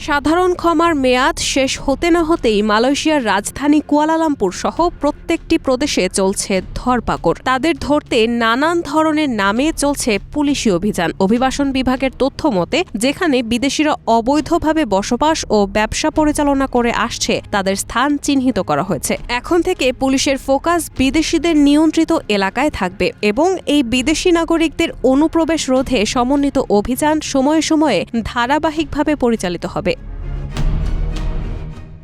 সাধারণ ক্ষমার মেয়াদ শেষ হতে না হতেই মালয়েশিয়ার রাজধানী কুয়ালালামপুর সহ প্রত্যেকটি প্রদেশে চলছে ধরপাকড়। তাদের ধরতে নানান ধরনের নামে চলছে পুলিশি অভিযান। অভিবাসন বিভাগের তথ্য মতে, যেখানে বিদেশিরা অবৈধভাবে বসবাস ও ব্যবসা পরিচালনা করে আসছে, তাদের স্থান চিহ্নিত করা হয়েছে। এখন থেকে পুলিশের ফোকাস বিদেশিদের নিয়ন্ত্রিত এলাকায় থাকবে এবং এই বিদেশি নাগরিকদের অনুপ্রবেশ রোধে সমন্বিত অভিযান সময়ে সময়ে ধারাবাহিকভাবে পরিচালিত হবে।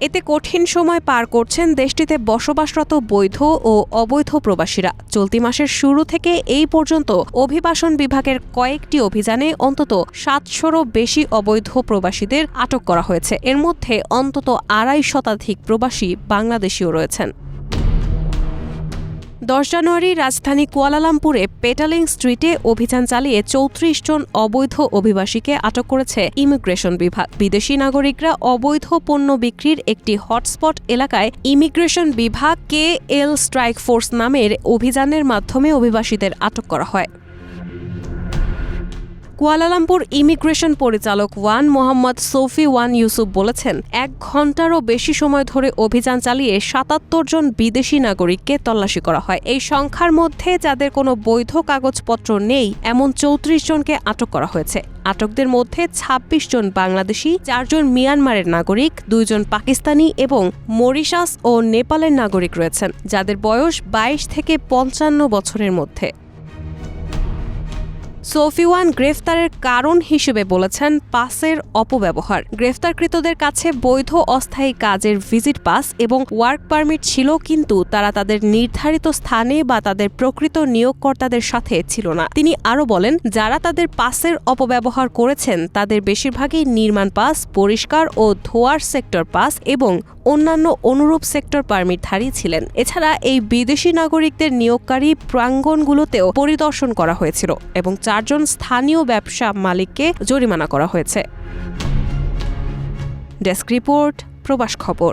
এতে কঠিন সময় পার করছেন দেশটিতে বসবাসরত বৈধ ও অবৈধ প্রবাসীরা। চলতি মাসের শুরু থেকে এই পর্যন্ত অভিবাসন বিভাগের কয়েকটি অভিযানে অন্তত ৭০০রও বেশি অবৈধ প্রবাসীদের আটক করা হয়েছে। এর মধ্যে অন্তত ২৫০ শতাধিক প্রবাসী বাংলাদেশীও রয়েছেন। ১০ জানুয়ারি রাজধানী কুয়ালালামপুরে পেটালিং স্ট্রিটে অভিযান চালিয়ে ৩৪ জন অবৈধ অভিবাসীকে আটক করেছে ইমিগ্রেশন বিভাগ। বিদেশি নাগরিকরা অবৈধ পণ্য বিক্রির একটি হটস্পট এলাকায় ইমিগ্রেশন বিভাগ KL স্ট্রাইক ফোর্স নামের অভিযানের মাধ্যমে অভিবাসীদের আটক করা হয়। কুয়ালালামপুর ইমিগ্রেশন পরিচালক মোহাম্মদ সৌফি ইউসুফ বলেছেন, ১ ঘণ্টারও বেশি সময় ধরে অভিযান চালিয়ে ৭৭ জন বিদেশি নাগরিককে তল্লাশি করা হয়। এই সংখ্যার মধ্যে যাদের কোনো বৈধ কাগজপত্র নেই এমন ৩৪ জনকে আটক করা হয়েছে। আটকদের মধ্যে ২৬ জন বাংলাদেশি, ৪ জন মিয়ানমারের নাগরিক, ২ জন পাকিস্তানি এবং মরিশাস ও নেপালের নাগরিক রয়েছেন, যাদের বয়স ২২ থেকে ৫৫ বছরের মধ্যে। সৌফি গ্রেফতারের কারণ হিসেবে বলেছেন পাসের অপব্যবহার। গ্রেফতারকৃতদের কাছে বৈধ অস্থায়ী কাজের ভিজিট পাস এবং ওয়ার্ক পারমিট ছিল, কিন্তু তারা তাদের নির্ধারিত স্থানে বা তাদের প্রকৃত নিয়োগকর্তাদের সাথে ছিল না। তিনি আরও বলেন, যারা তাদের পাসের অপব্যবহার করেছেন তাদের বেশিরভাগই নির্মাণ পাস, পরিষ্কার ও ধোয়ার সেক্টর পাস এবং অন্যান্য অনুরূপ সেক্টর পারমিটধারী ছিলেন। এছাড়া এই বিদেশি নাগরিকদের নিয়োগকারী প্রাঙ্গণগুলোতেও পরিদর্শন করা হয়েছিল এবং ৪ জন স্থানীয় ব্যবসা মালিককে জরিমানা করা হয়েছে। ডেস্ক রিপোর্ট, প্রবাস খবর।